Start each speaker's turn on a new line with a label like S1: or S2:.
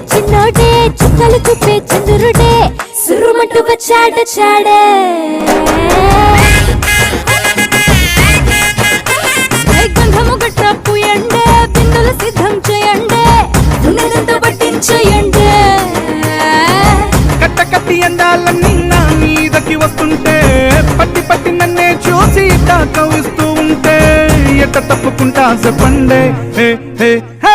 S1: చిన్నోడే చుక్కలు చూపే చంద్రుడే సురుమంటూ వచ్చాడే గంధము గట్ట పూయండే బిందులు సిద్ధం చేయండే దున్నదంతా పట్టించేయండే
S2: కట్ట కట్టి అందాలన్నీ నా మీదకి వస్తుంటే పట్టి పట్టి నన్నే చూసి కవిస్తూ ఉంటే ఎట్ట తప్పుకుంటా చెప్పండే హే హే హే